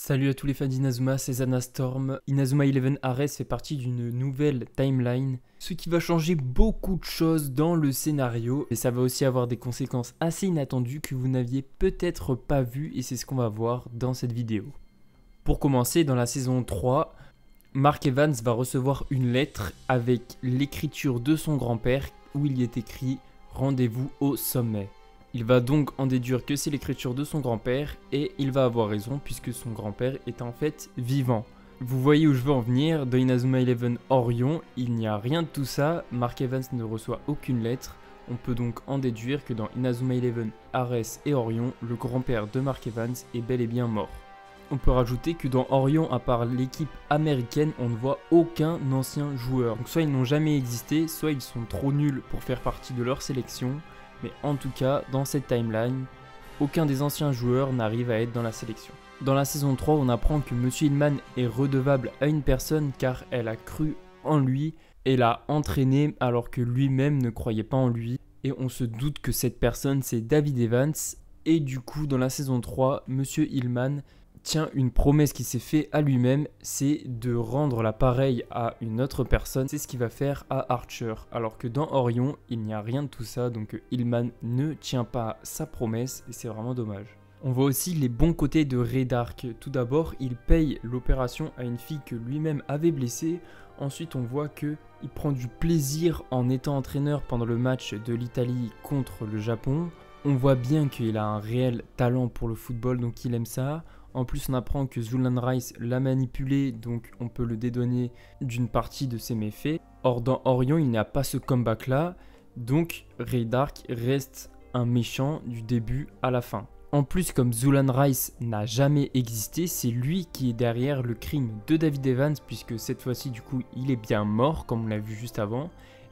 Salut à tous les fans d'Inazuma, c'est Zanastorm. Inazuma 11 Ares fait partie d'une nouvelle timeline, ce qui va changer beaucoup de choses dans le scénario et ça va aussi avoir des conséquences assez inattendues que vous n'aviez peut-être pas vues et c'est ce qu'on va voir dans cette vidéo. Pour commencer, dans la saison 3, Mark Evans va recevoir une lettre avec l'écriture de son grand-père où il y est écrit « Rendez-vous au sommet ». Il va donc en déduire que c'est l'écriture de son grand-père et il va avoir raison puisque son grand-père est en fait vivant. Vous voyez où je veux en venir, dans Inazuma 11 Orion, il n'y a rien de tout ça, Mark Evans ne reçoit aucune lettre. On peut donc en déduire que dans Inazuma 11 Ares et Orion, le grand-père de Mark Evans est bel et bien mort. On peut rajouter que dans Orion, à part l'équipe américaine, on ne voit aucun ancien joueur. Donc soit ils n'ont jamais existé, soit ils sont trop nuls pour faire partie de leur sélection. Mais en tout cas, dans cette timeline, aucun des anciens joueurs n'arrive à être dans la sélection. Dans la saison 3, on apprend que Monsieur Hillman est redevable à une personne car elle a cru en lui et l'a entraîné alors que lui-même ne croyait pas en lui. Et on se doute que cette personne c'est David Evans. Et du coup, dans la saison 3, Monsieur Hillman tient une promesse qui s'est fait à lui-même, c'est de rendre l'appareil à une autre personne. C'est ce qu'il va faire à Archer. Alors que dans Orion, il n'y a rien de tout ça, donc Hillman ne tient pas sa promesse et c'est vraiment dommage. On voit aussi les bons côtés de Raydark. Tout d'abord, il paye l'opération à une fille que lui-même avait blessée. Ensuite, on voit qu'il prend du plaisir en étant entraîneur pendant le match de l'Italie contre le Japon. On voit bien qu'il a un réel talent pour le football, donc il aime ça. En plus, on apprend que Zulan Rice l'a manipulé, donc on peut le dédouaner d'une partie de ses méfaits. Or, dans Orion, il n'y a pas ce comeback-là, donc Raydark reste un méchant du début à la fin. En plus, comme Zulan Rice n'a jamais existé, c'est lui qui est derrière le crime de David Evans, puisque cette fois-ci, du coup, il est bien mort, comme on l'a vu juste avant.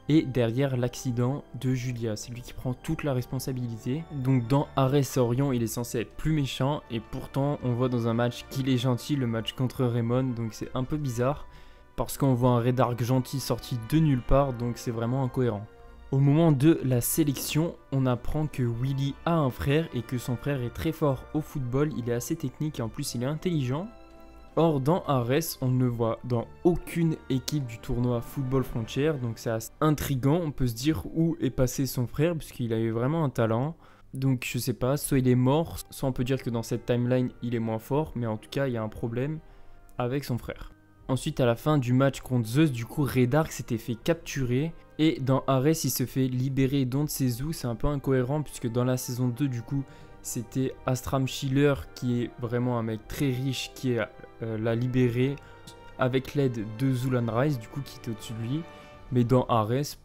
Et derrière l'accident de Julia, c'est lui qui prend toute la responsabilité. Donc dans Ares Orion, il est censé être plus méchant et pourtant on voit dans un match qu'il est gentil, le match contre Raymond, donc c'est un peu bizarre parce qu'on voit un Raydark gentil sorti de nulle part, donc c'est vraiment incohérent. Au moment de la sélection, on apprend que Willy a un frère et que son frère est très fort au football, il est assez technique et en plus il est intelligent. Or, dans Ares, on ne le voit dans aucune équipe du tournoi Football Frontier, donc c'est assez intriguant, on peut se dire où est passé son frère, puisqu'il avait vraiment un talent. Donc je sais pas, soit il est mort, soit on peut dire que dans cette timeline, il est moins fort, mais en tout cas, il y a un problème avec son frère. Ensuite, à la fin du match contre Zeus, du coup, Raydark s'était fait capturer, et dans Ares, il se fait libérer Don Tsezu, c'est un peu incohérent, puisque dans la saison 2, du coup, c'était Astram Schiller qui est vraiment un mec très riche qui l'a libéré avec l'aide de Zulan Rice du coup qui était au-dessus de lui. Mais dans Ares,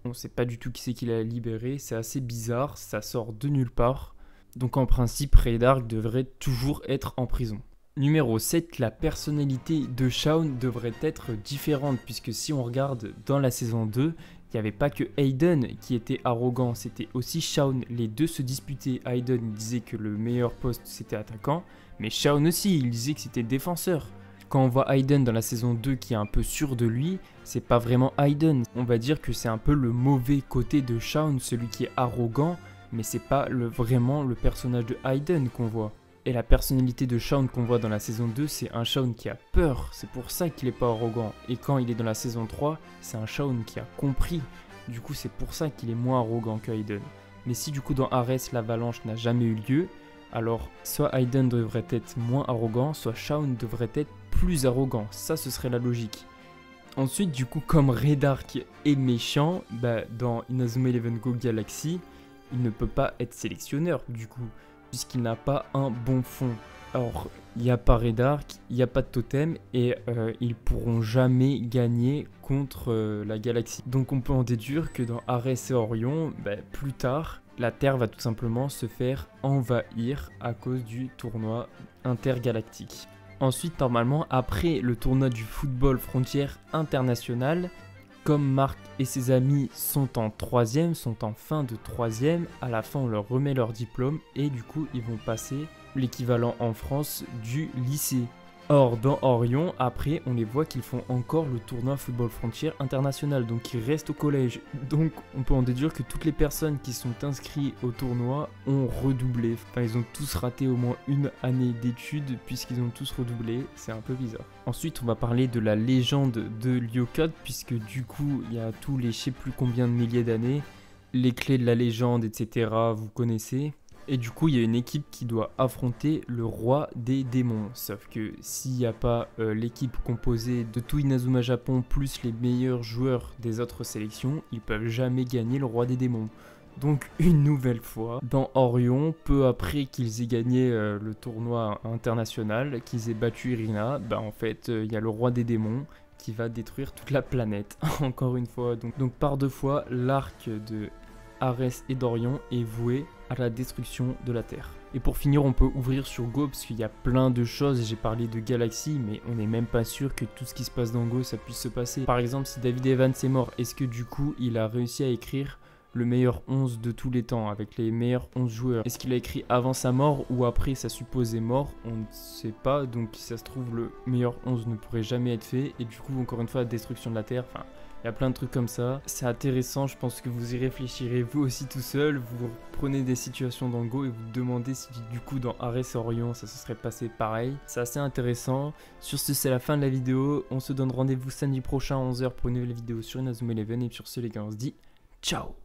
on ne sait pas du tout qui c'est qui l'a libéré, c'est assez bizarre, ça sort de nulle part. Donc en principe, Raydark devrait toujours être en prison. Numéro 7, la personnalité de Shaun devrait être différente puisque si on regarde dans la saison 2, il n'y avait pas que Hayden qui était arrogant, c'était aussi Shaun. Les deux se disputaient. Hayden disait que le meilleur poste c'était attaquant, mais Shaun aussi, il disait que c'était défenseur. Quand on voit Hayden dans la saison 2 qui est un peu sûr de lui, c'est pas vraiment Hayden. On va dire que c'est un peu le mauvais côté de Shaun, celui qui est arrogant, mais c'est pas vraiment le personnage de Hayden qu'on voit. Et la personnalité de Shaun qu'on voit dans la saison 2, c'est un Shaun qui a peur, c'est pour ça qu'il n'est pas arrogant. Et quand il est dans la saison 3, c'est un Shaun qui a compris. Du coup, c'est pour ça qu'il est moins arrogant que Hayden. Mais si du coup dans Ares, l'avalanche n'a jamais eu lieu, alors soit Hayden devrait être moins arrogant, soit Shaun devrait être plus arrogant. Ça, ce serait la logique. Ensuite, du coup, comme Raydark est méchant, dans Inazuma 11 Go Galaxy, il ne peut pas être sélectionneur, du coup, puisqu'il n'a pas un bon fond. Alors, il n'y a pas Raydark, il n'y a pas de totem, et ils pourront jamais gagner contre la galaxie. Donc on peut en déduire que dans Ares et Orion, plus tard, la Terre va tout simplement se faire envahir à cause du tournoi intergalactique. Ensuite, normalement, après le tournoi du football frontière international, comme Mark et ses amis sont en fin de troisième, à la fin on leur remet leur diplôme et du coup ils vont passer l'équivalent en France du lycée. Or, dans Orion, après, on les voit qu'ils font encore le tournoi Football Frontier International, donc ils restent au collège. Donc, on peut en déduire que toutes les personnes qui sont inscrites au tournoi ont redoublé. Enfin, ils ont tous raté au moins une année d'études, puisqu'ils ont tous redoublé. C'est un peu bizarre. Ensuite, on va parler de la légende de Lyocode, puisque du coup, il y a tous les je sais plus combien de milliers d'années, les clés de la légende, etc., vous connaissez. Et du coup, il y a une équipe qui doit affronter le roi des démons. Sauf que s'il n'y a pas l'équipe composée de tout Inazuma Japon plus les meilleurs joueurs des autres sélections, ils peuvent jamais gagner le roi des démons. Donc une nouvelle fois, dans Orion, peu après qu'ils aient gagné le tournoi international, qu'ils aient battu Irina, bah en fait, il y a le roi des démons qui va détruire toute la planète, encore une fois. Donc par deux fois, l'arc de Arès et d'Orion est voué à la destruction de la Terre. Et pour finir, on peut ouvrir sur Go parce qu'il y a plein de choses. J'ai parlé de Galaxy, mais on n'est même pas sûr que tout ce qui se passe dans Go, ça puisse se passer. Par exemple, si David Evans est mort, est-ce que du coup, il a réussi à écrire le meilleur 11 de tous les temps, avec les meilleurs 11 joueurs? Est-ce qu'il a écrit avant sa mort ou après sa supposée mort? On ne sait pas, donc si ça se trouve, le meilleur 11 ne pourrait jamais être fait. Et du coup, encore une fois, la destruction de la Terre, enfin... Il y a plein de trucs comme ça. C'est intéressant, je pense que vous y réfléchirez vous aussi tout seul. Vous prenez des situations dans Go et vous demandez si du coup dans Arès et Orion ça se serait passé pareil. C'est assez intéressant. Sur ce, c'est la fin de la vidéo. On se donne rendez-vous samedi prochain à 11 h pour une nouvelle vidéo sur Inazuma Eleven. Et sur ce les gars, on se dit ciao.